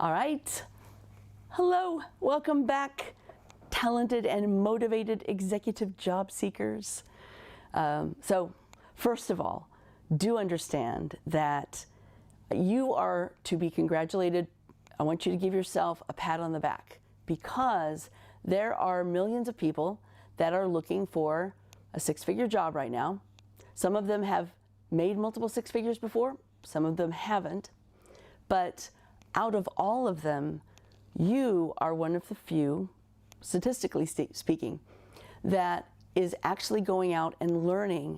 All right. Hello, welcome back, talented and motivated executive job seekers. So first of all, do understand that you are to be congratulated. I want you to give yourself a pat on the back because there are millions of people that are looking for a six-figure job right now. Some of them have made multiple six figures before, some of them haven't, but out of all of them, you are one of the few, statistically speaking, that is actually going out and learning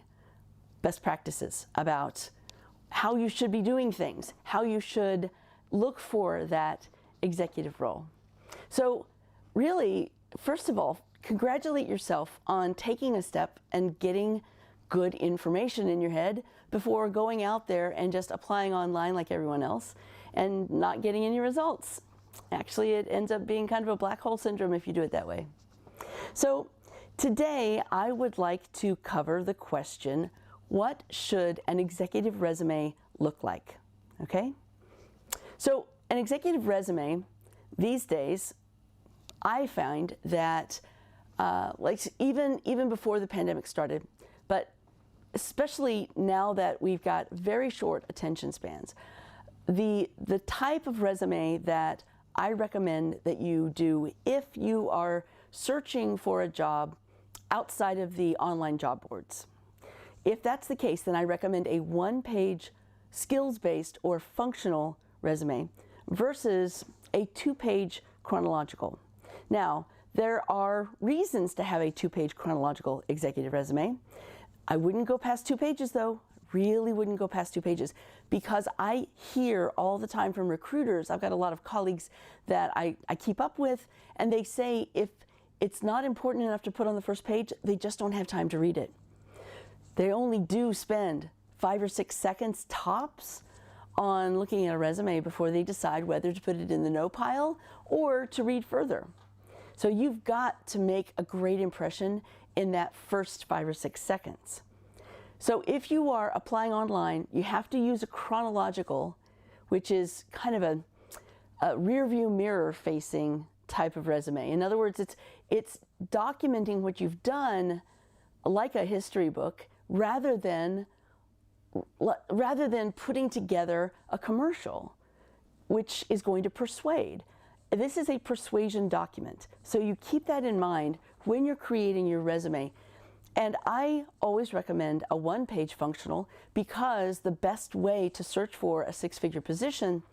best practices about how you should be doing things, how you should look for that executive role. So really, first of all, congratulate yourself on taking a step and getting good information in your head before going out there and just applying online like everyone else and not getting any results. Actually, it ends up being kind of a black hole syndrome if you do it that way. So today I would like to cover the question, what should an executive resume look like? Okay? So an executive resume these days, I find that like even before the pandemic started, but especially now that we've got very short attention spans, the type of resume that I recommend that you do if you are searching for a job outside of the online job boards. If that's the case, then I recommend a one-page skills-based or functional resume versus a two-page chronological. Now, there are reasons to have a two-page chronological executive resume. I wouldn't go past 2 pages though, really wouldn't go past 2 pages, because I hear all the time from recruiters, I've got a lot of colleagues that I keep up with, and they say if it's not important enough to put on the first page, they just don't have time to read it. They only do spend 5 or 6 seconds tops on looking at a resume before they decide whether to put it in the no pile or to read further. So you've got to make a great impression in that first 5 or 6 seconds. So if you are applying online, you have to use a chronological, which is kind of a rear view mirror facing type of resume. In other words, it's documenting what you've done like a history book rather than putting together a commercial, which is going to persuade. This is a persuasion document, so you keep that in mind when you're creating your resume. And I always recommend a one-page functional because the best way to search for a six-figure position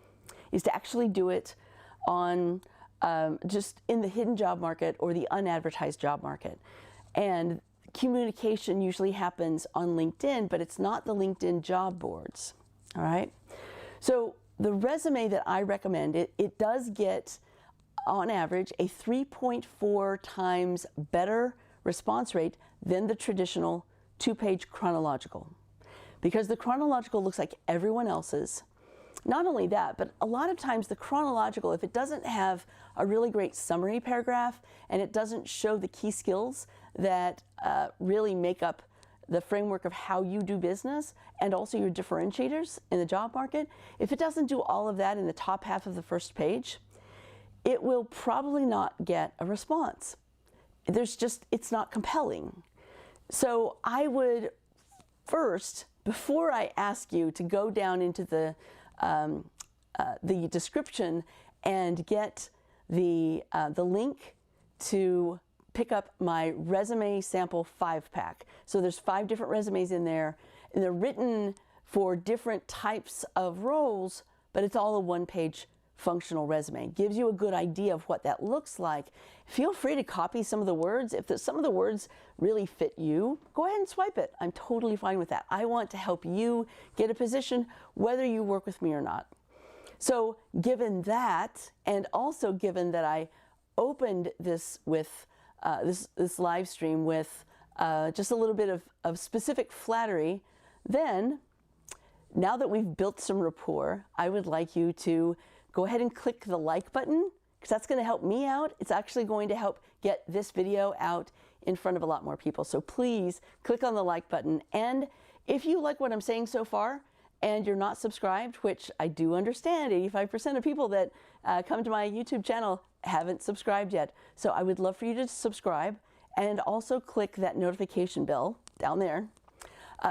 is to actually do it on just in the hidden job market or the unadvertised job market. And communication usually happens on LinkedIn, but it's not the LinkedIn job boards, all right? So the resume that I recommend, it does get, on average, a 3.4 times better response rate than the traditional two-page chronological. Because the chronological looks like everyone else's. Not only that, but a lot of times the chronological, if it doesn't have a really great summary paragraph and it doesn't show the key skills that really make up the framework of how you do business and also your differentiators in the job market, if it doesn't do all of that in the top half of the first page, it will probably not get a response. It's not compelling. So I would first, before I ask you to go down into the description and get the link to pick up my resume sample 5-pack. So there's 5 different resumes in there, and they're written for different types of roles, but it's all a one-page functional resume. It gives you a good idea of what that looks like. Feel free to copy some of the words. If some of the words really fit you, go ahead and swipe it. I'm totally fine with that. I want to help you get a position whether you work with me or not. So given that, and also given that I opened this with this live stream with just a little bit of specific flattery, then now that we've built some rapport, I would like you to go ahead and click the like button, because that's going to help me out. It's actually going to help get this video out in front of a lot more people. So please click on the like button. And if you like what I'm saying so far and you're not subscribed, which I do understand, 85% of people that come to my YouTube channel haven't subscribed yet. So I would love for you to subscribe and also click that notification bell down there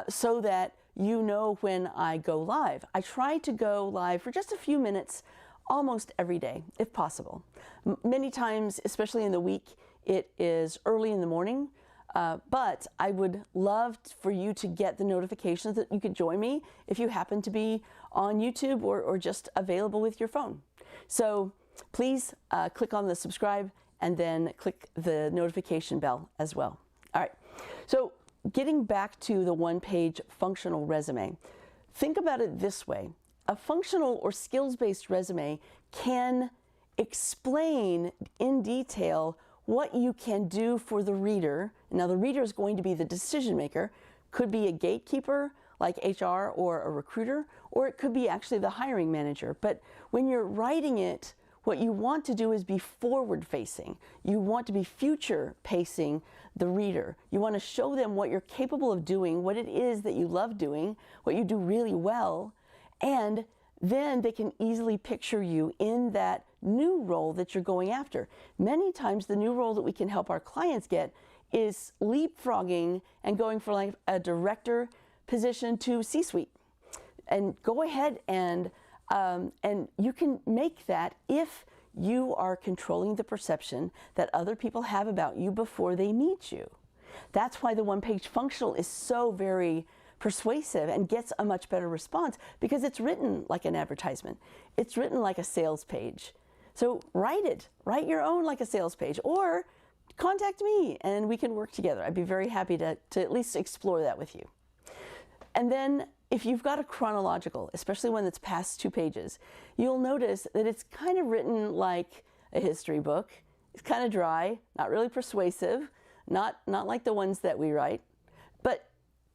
so that you know when I go live. I try to go live for just a few minutes almost every day, if possible. Many times, especially in the week, it is early in the morning, but I would love for you to get the notifications that you could join me if you happen to be on YouTube or just available with your phone. So please click on the subscribe and then click the notification bell as well. All right, so getting back to the one-page functional resume, think about it this way. A functional or skills-based resume can explain in detail what you can do for the reader. Now, the reader is going to be the decision maker, could be a gatekeeper like HR or a recruiter, or it could be actually the hiring manager. But when you're writing it, what you want to do is be forward-facing. You want to be future-pacing the reader. You want to show them what you're capable of doing, what it is that you love doing, what you do really well, and then they can easily picture you in that new role that you're going after. Many times the new role that we can help our clients get is leapfrogging and going for like a director position to C-suite. And go ahead and you can make that if you are controlling the perception that other people have about you before they meet you. That's why the one-page functional is so very persuasive and gets a much better response, because it's written like an advertisement. It's written like a sales page. So write your own like a sales page, or contact me and we can work together. I'd be very happy to at least explore that with you. And then if you've got a chronological, especially one that's past 2 pages, you'll notice that it's kind of written like a history book. It's kind of dry, not really persuasive, not like the ones that we write. But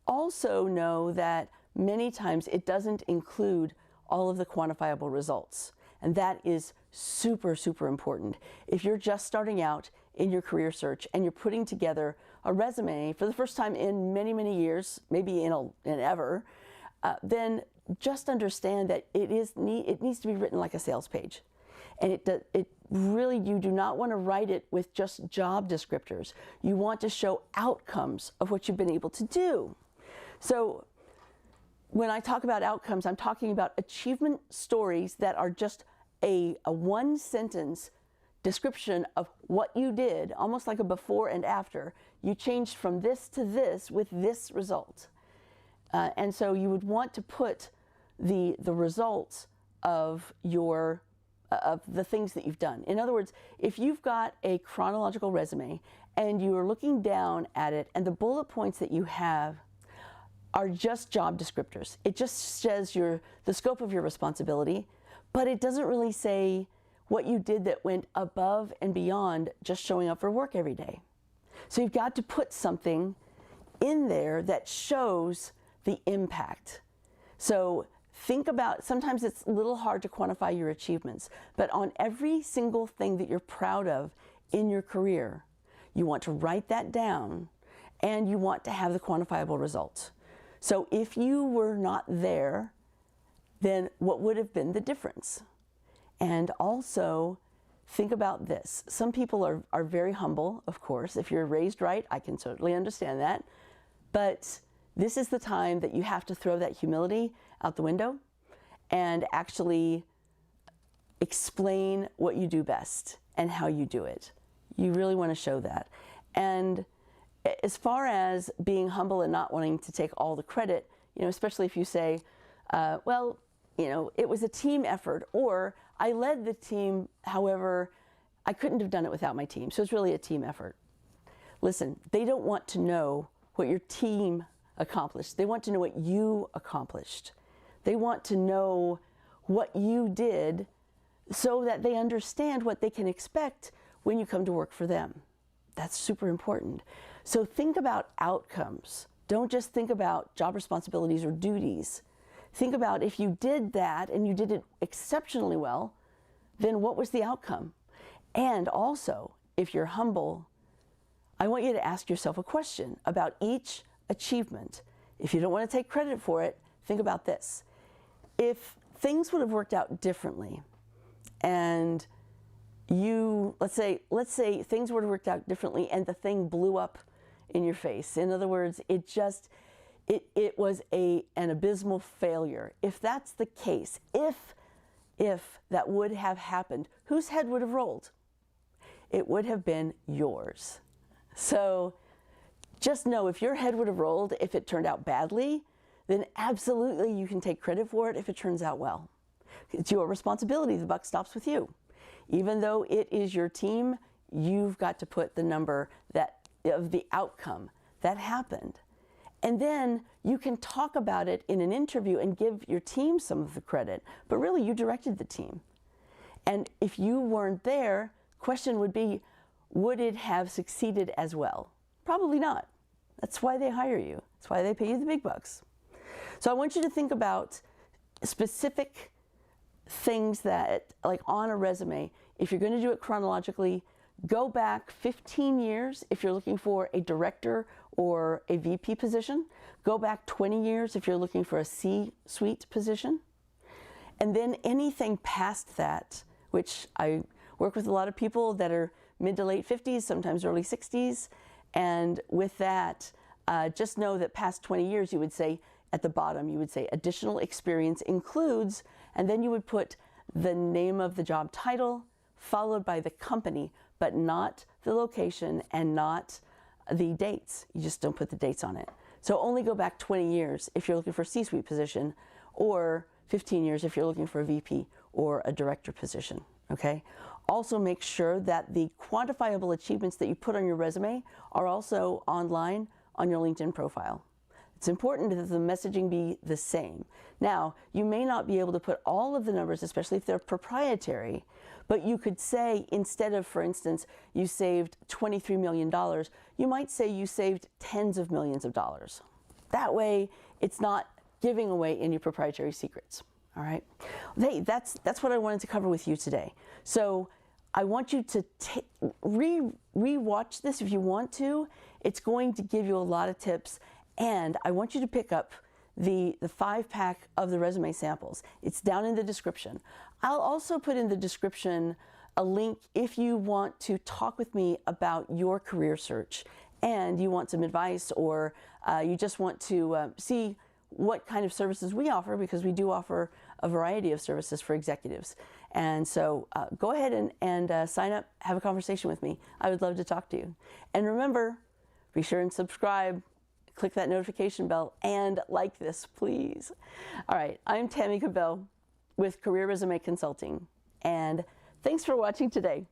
also know that many times it doesn't include all of the quantifiable results. And that is super, super important. If you're just starting out in your career search and you're putting together a resume for the first time in many, many years, maybe in ever, then just understand that it needs to be written like a sales page. And it really, you do not want to write it with just job descriptors. You want to show outcomes of what you've been able to do. So when I talk about outcomes, I'm talking about achievement stories that are just a one-sentence description of what you did, almost like a before and after. You changed from this to this with this result. And so you would want to put the results of the things that you've done. In other words, if you've got a chronological resume and you are looking down at it and the bullet points that you have are just job descriptors, it just says the scope of your responsibility, but it doesn't really say what you did that went above and beyond just showing up for work every day. So you've got to put something in there that shows the impact. So think about, sometimes it's a little hard to quantify your achievements, but on every single thing that you're proud of in your career, you want to write that down and you want to have the quantifiable results. So if you were not there, then what would have been the difference? And also think about this. Some people are very humble, of course. If you're raised right, I can certainly understand that. But this is the time that you have to throw that humility out the window and actually explain what you do best and how you do it. You really want to show that. And as far as being humble and not wanting to take all the credit, especially if you say, well, it was a team effort, or I led the team, however, I couldn't have done it without my team. So it's really a team effort. Listen, they don't want to know what your team accomplished. They want to know what you accomplished. They want to know what you did so that they understand what they can expect when you come to work for them. That's super important. So think about outcomes. Don't just think about job responsibilities or duties. Think about if you did that and you did it exceptionally well, then what was the outcome? And also, if you're humble, I want you to ask yourself a question about each achievement. If you don't want to take credit for it, think about this. if things would have worked out differently, and let's say things would have worked out differently and the thing blew up in your face. In other words, it was an abysmal failure. If that's the case, if that would have happened, whose head would have rolled? It would have been yours. So just know, if your head would have rolled if it turned out badly, then absolutely you can take credit for it if it turns out well. It's your responsibility. The buck stops with you. Even though it is your team, you've got to put the number of the outcome that happened. And then you can talk about it in an interview and give your team some of the credit, but really you directed the team. And if you weren't there, question would be, would it have succeeded as well? Probably not. That's why they hire you. That's why they pay you the big bucks. So I want you to think about specific things that, like on a resume, if you're going to do it chronologically, go back 15 years if you're looking for a director or a VP position. Go back 20 years if you're looking for a C-suite position. And then anything past that, which I work with a lot of people that are mid to late 50s, sometimes early 60s. And with that, just know that past 20 years, you would say at the bottom, you would say additional experience includes, and then you would put the name of the job title, followed by the company, but not the location and not the dates. You just don't put the dates on it. So only go back 20 years if you're looking for a C-suite position, or 15 years if you're looking for a VP or a director position, okay? Also make sure that the quantifiable achievements that you put on your resume are also online on your LinkedIn profile. It's important that the messaging be the same. Now, you may not be able to put all of the numbers, especially if they're proprietary, but you could say, instead of, for instance, you saved $23 million, you might say you saved tens of millions of dollars. That way, it's not giving away any proprietary secrets, all right? Hey, that's what I wanted to cover with you today. So I want you to re-watch this if you want to. It's going to give you a lot of tips. And I want you to pick up the 5-pack of the resume samples. It's down in the description. I'll also put in the description a link if you want to talk with me about your career search and you want some advice, or you just want to see what kind of services we offer, because we do offer a variety of services for executives. And so go ahead and sign up, have a conversation with me. I would love to talk to you. And remember, be sure and subscribe. Click that notification bell and like this, please. All right, I'm Tammy Cabell with Career Resume Consulting, and thanks for watching today.